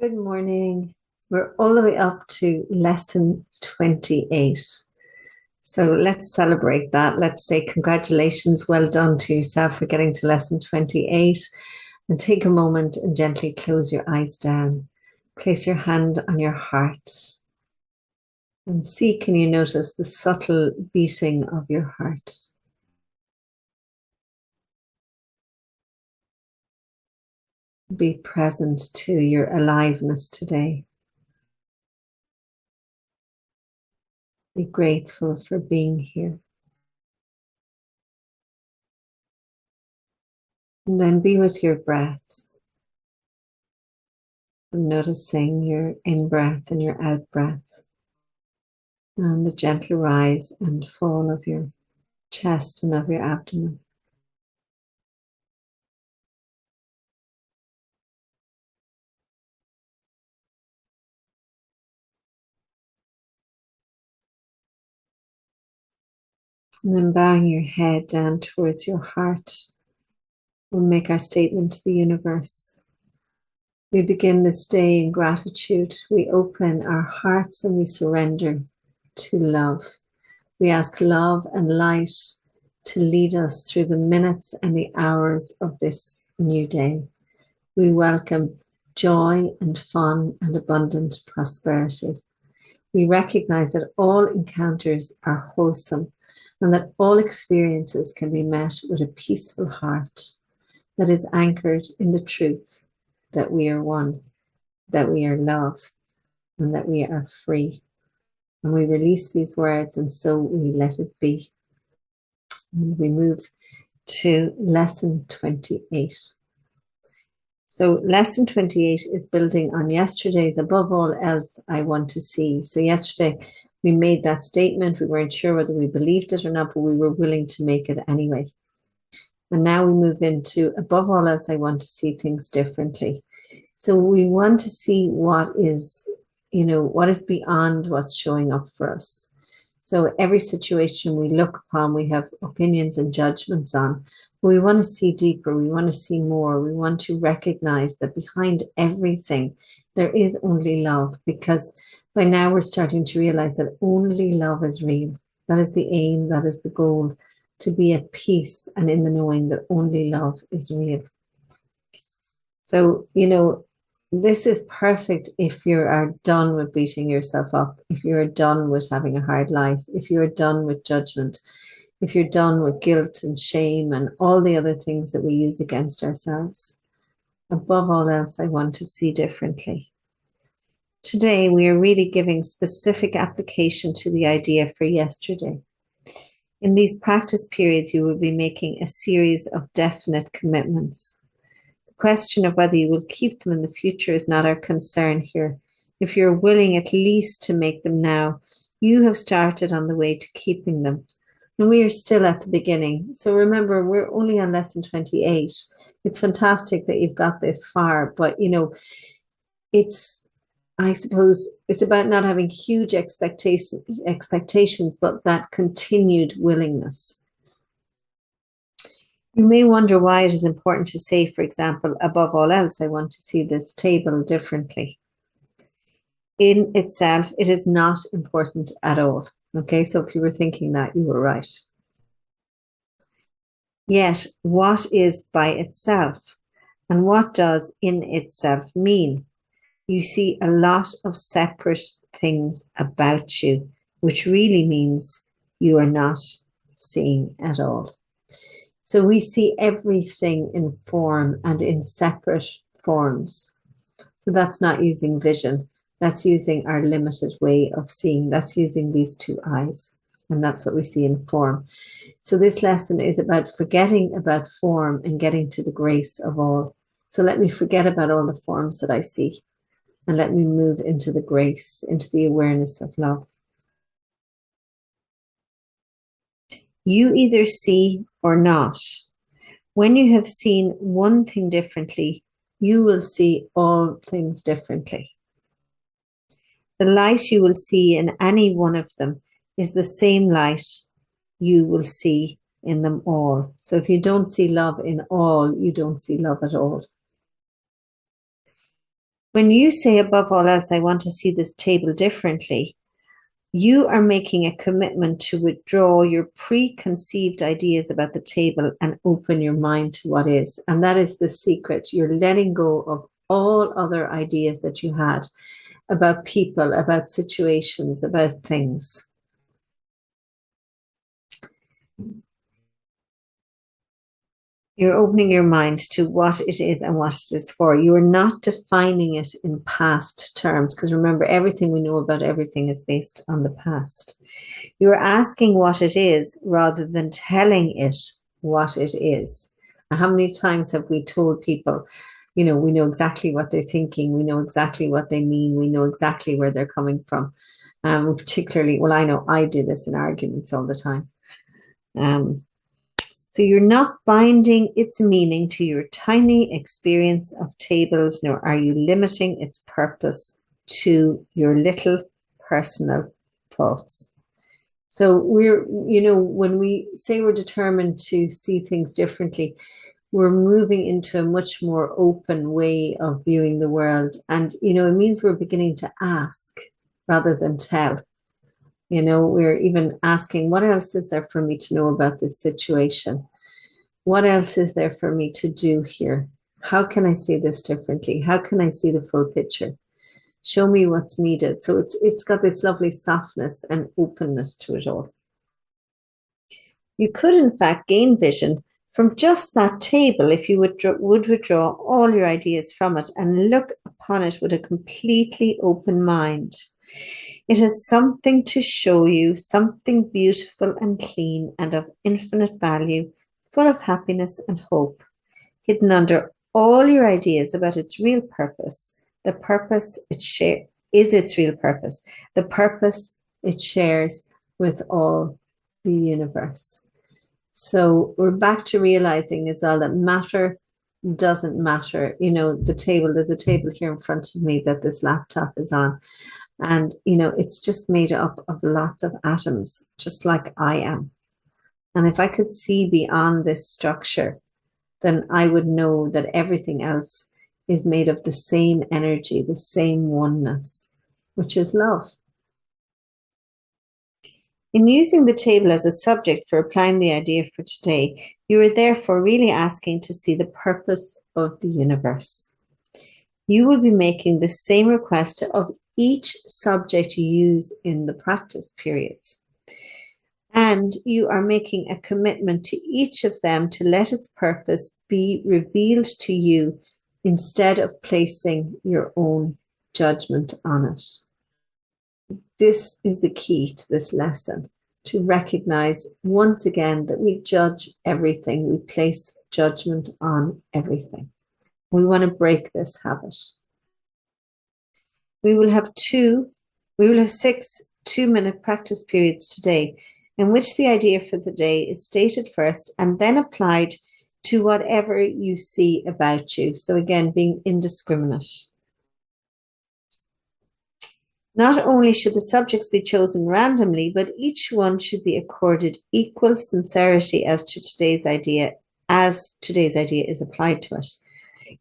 Good morning. We're all the way up to lesson 28. So let's celebrate that. Let's say congratulations, well done to yourself for getting to lesson 28. And take a moment and gently close your eyes down. Place your hand on your heart and see, can you notice the subtle beating of your heart? Be present to your aliveness today. Be grateful for being here. And then be with your breath, noticing your in-breath and your out-breath, and the gentle rise and fall of your chest and of your abdomen. And then bowing your head down towards your heart, we'll make our statement to the universe. We begin this day in gratitude. We open our hearts and we surrender to love. We ask love and light to lead us through the minutes and the hours of this new day. We welcome joy and fun and abundant prosperity. We recognize that all encounters are wholesome and that all experiences can be met with a peaceful heart that is anchored in the truth that we are one, that we are love, and that we are free. And we release these words, and so we let it be. And we move to lesson 28. So lesson 28 is building on yesterday's above all else I want to see. So yesterday we made that statement. We weren't sure whether we believed it or not, but we were willing to make it anyway. And now we move into above all else I want to see things differently. So we want to see what is beyond what's showing up for us. So every situation we look upon, we have opinions and judgments on. We want to see deeper. We want to see more. We want to recognize that behind everything, there is only love, because by now we're starting to realize that only love is real. That is the aim. That is the goal, to be at peace and in the knowing that only love is real. So, this is perfect if you are done with beating yourself up, if you're done with having a hard life, if you're done with judgment, if you're done with guilt and shame and all the other things that we use against ourselves. Above all else, I want to see differently. Today, we are really giving specific application to the idea for yesterday. In these practice periods, you will be making a series of definite commitments. Question of whether you will keep them in the future is not our concern here. If you're willing at least to make them now, you have started on the way to keeping them. And we are still at the beginning. So remember, we're only on lesson 28. It's fantastic that you've got this far, but I suppose it's about not having huge expectations, but that continued willingness. You may wonder why it is important to say, for example, above all else, I want to see this table differently. In itself, it is not important at all. Okay, so if you were thinking that, you were right. Yet, what is by itself? And what does in itself mean? You see a lot of separate things about you, which really means you are not seeing at all. So we see everything in form and in separate forms. So that's not using vision. That's using our limited way of seeing. That's using these two eyes. And that's what we see in form. So this lesson is about forgetting about form and getting to the grace of all. So let me forget about all the forms that I see, and let me move into the grace, into the awareness of love. You either see or not. When you have seen one thing differently, you will see all things differently. The light you will see in any one of them is the same light you will see in them all. So if you don't see love in all, you don't see love at all. When you say, above all else, I want to see this table differently, you are making a commitment to withdraw your preconceived ideas about the table and open your mind to what is. And that is the secret. You're letting go of all other ideas that you had about people, about situations, about things. You're opening your mind to what it is and what it is for. You are not defining it in past terms, because remember, everything we know about everything is based on the past. You're asking what it is rather than telling it what it is. Now, how many times have we told people, we know exactly what they're thinking, we know exactly what they mean, we know exactly where they're coming from. Particularly, well, I know I do this in arguments all the time. So you're not binding its meaning to your tiny experience of tables, nor are you limiting its purpose to your little personal thoughts. So when we say we're determined to see things differently, we're moving into a much more open way of viewing the world. And, it means we're beginning to ask rather than tell. We're even asking, what else is there for me to know about this situation? What else is there for me to do here? How can I see this differently? How can I see the full picture? Show me what's needed. So it's got this lovely softness and openness to it all. You could, in fact, gain vision from just that table if you would withdraw all your ideas from it and look upon it with a completely open mind. It has something to show you, something beautiful and clean and of infinite value, full of happiness and hope, hidden under all your ideas about its real purpose. The purpose is its real purpose, the purpose it shares with all the universe. So we're back to realizing as well that matter doesn't matter. There's a table here in front of me that this laptop is on. And, it's just made up of lots of atoms, just like I am. And if I could see beyond this structure, then I would know that everything else is made of the same energy, the same oneness, which is love. In using the table as a subject for applying the idea for today, you are therefore really asking to see the purpose of the universe. You will be making the same request of each subject you use in the practice periods. And you are making a commitment to each of them to let its purpose be revealed to you instead of placing your own judgment on it. This is the key to this lesson, to recognize once again that we judge everything, we place judgment on everything. We want to break this habit. We will have 6 2-minute practice periods today, in which the idea for the day is stated first and then applied to whatever you see about you. So again, being indiscriminate. Not only should the subjects be chosen randomly, but each one should be accorded equal sincerity as today's idea is applied to it,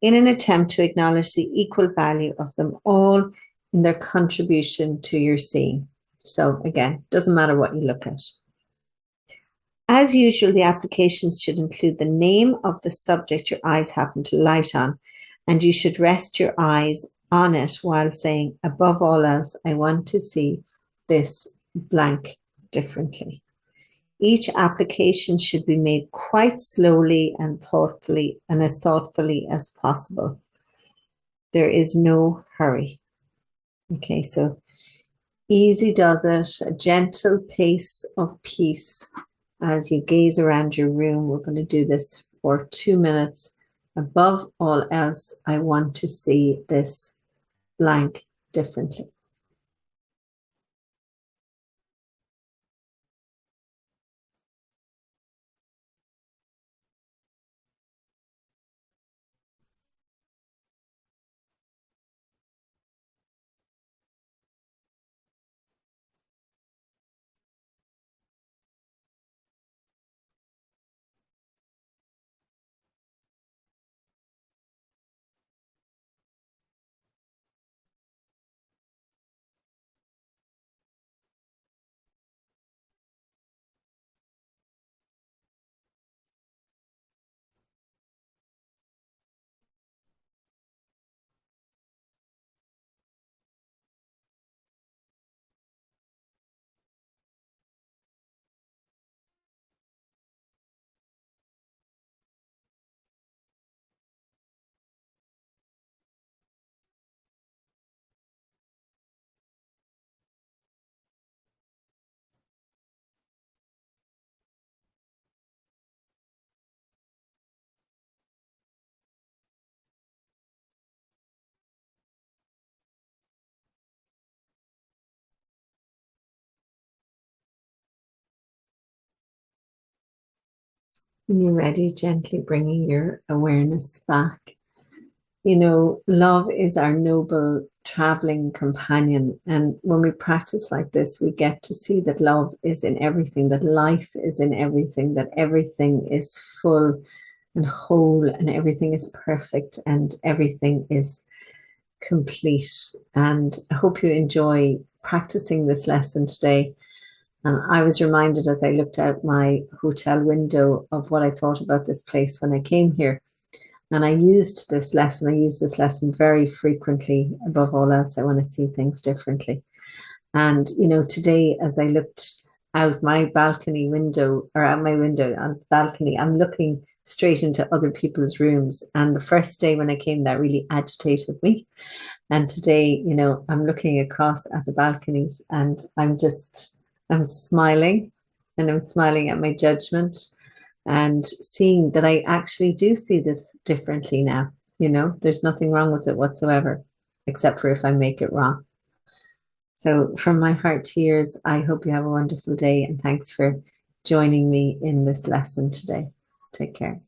in an attempt to acknowledge the equal value of them all in their contribution to your seeing. So again, doesn't matter what you look at. As usual, the applications should include the name of the subject your eyes happen to light on, and you should rest your eyes on it while saying, above all else, I want to see this blank differently. Each application should be made quite slowly and thoughtfully, and as thoughtfully as possible. There is no hurry. Okay, so easy does it, a gentle pace of peace as you gaze around your room. We're going to do this for 2 minutes. Above all else, I want to see this blank differently. When you're ready, gently bringing your awareness back. You know, love is our noble traveling companion. And when we practice like this, we get to see that love is in everything, that life is in everything, that everything is full and whole, and everything is perfect, and everything is complete. And I hope you enjoy practicing this lesson today. And I was reminded as I looked out my hotel window of what I thought about this place when I came here. And I use this lesson very frequently. Above all else, I want to see things differently. And, you know, today, as I looked out my balcony window or out my window on the balcony, I'm looking straight into other people's rooms. And the first day when I came, that really agitated me. And today, you know, I'm looking across at the balconies and I'm smiling, and I'm smiling at my judgment and seeing that I actually do see this differently now. You know, there's nothing wrong with it whatsoever, except for if I make it wrong. So, from my heart to yours, I hope you have a wonderful day, and thanks for joining me in this lesson today. Take care.